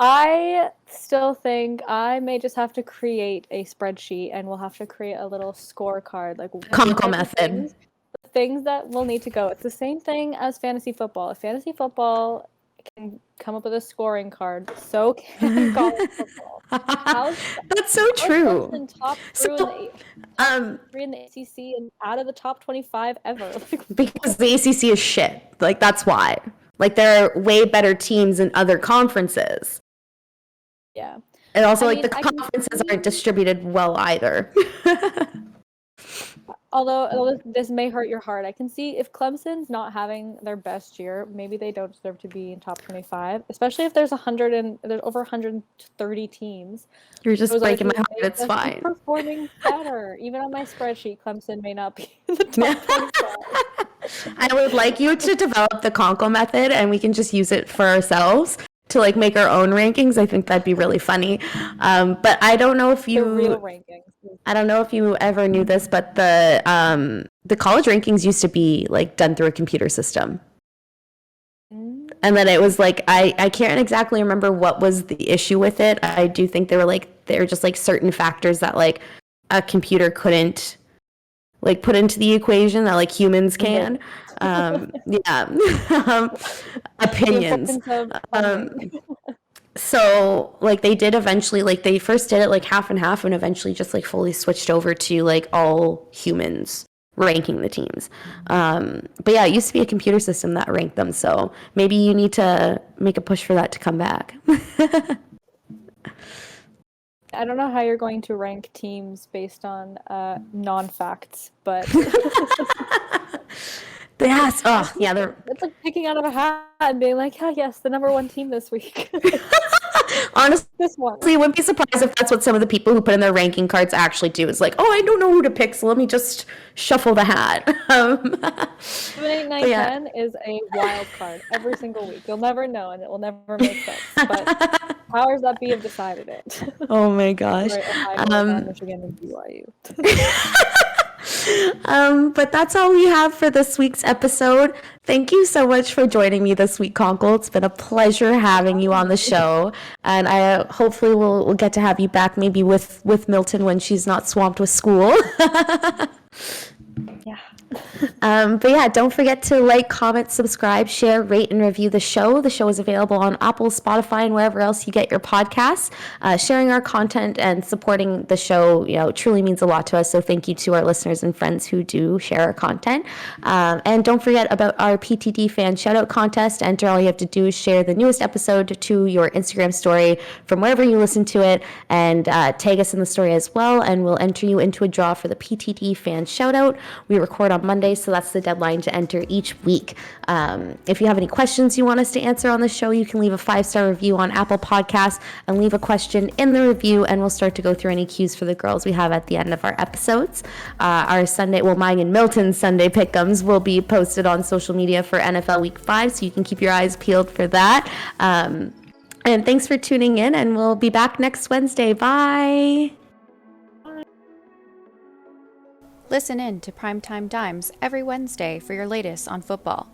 I still think I may just have to create a spreadsheet, and we'll have to create a little scorecard, Konkle method. Things that will need to go. It's the same thing as fantasy football. If fantasy football can come up with a scoring card, so can college football. That's so true. Top three in the ACC and out of the top 25 ever. Because the ACC is shit. That's why. There are way better teams in other conferences. Yeah. And also, the conferences aren't distributed well either. Although this may hurt your heart, I can see if Clemson's not having their best year, maybe they don't deserve to be in top 25, especially if there's over 130 teams. You're just breaking my heart. It's fine. Performing better. Even on my spreadsheet, Clemson may not be in the top 25. I would like you to develop the Konkle method, and we can just use it for ourselves to make our own rankings. I think that'd be really funny. But I don't know if you real rankings. I don't know if you ever knew this, but the college rankings used to be done through a computer system. And then it was I can't exactly remember what was the issue with it. I do think there were just certain factors that a computer couldn't put into the equation that humans can. Opinions. So they did eventually they first did it half and half, and eventually just fully switched over to all humans ranking the teams. But yeah, it used to be a computer system that ranked them. So maybe you need to make a push for that to come back. I don't know how you're going to rank teams based on non-facts, but Yes. Oh, yeah. They're it's like picking out of a hat and being like, "Oh yes, the number one team this week." honestly, This one. wouldn't be surprised if that's what some of the people who put in their ranking cards actually do. Is like, oh, I don't know who to pick, so let me just shuffle the hat. 7, 8, 9, 10 is a wild card every single week. You'll never know, and it will never make sense. But powers that be have decided it. Oh my gosh. Right, Ohio, Michigan, and BYU. But that's all we have for this week's episode. Thank you so much for joining me this week, Konkle. It's been a pleasure having you on the show, and I hopefully we'll get to have you back maybe with Milton when she's not swamped with school. Yeah. But yeah, don't forget to like, comment, subscribe, share, rate, and review the show. The show is available on Apple, Spotify, and wherever else you get your podcasts. Sharing our content and supporting the show, truly means a lot to us. So thank you to our listeners and friends who do share our content. And don't forget about our PTD Fan Shout Out contest. To enter, all you have to do is share the newest episode to your Instagram story from wherever you listen to it, and tag us in the story as well, and we'll enter you into a draw for the PTD Fan Shout Out. We record on Monday, so that's the deadline to enter each week. If you have any questions you want us to answer on the show, you can leave a 5-star review on Apple Podcasts and leave a question in the review, and we'll start to go through any cues for the girls we have at the end of our episodes. Our Sunday, mine and Milton's Sunday Pick'ems will be posted on social media for NFL Week 5, so you can keep your eyes peeled for that. And thanks for tuning in, and we'll be back next Wednesday. Bye! Listen in to Primetime Dimes every Wednesday for your latest on football.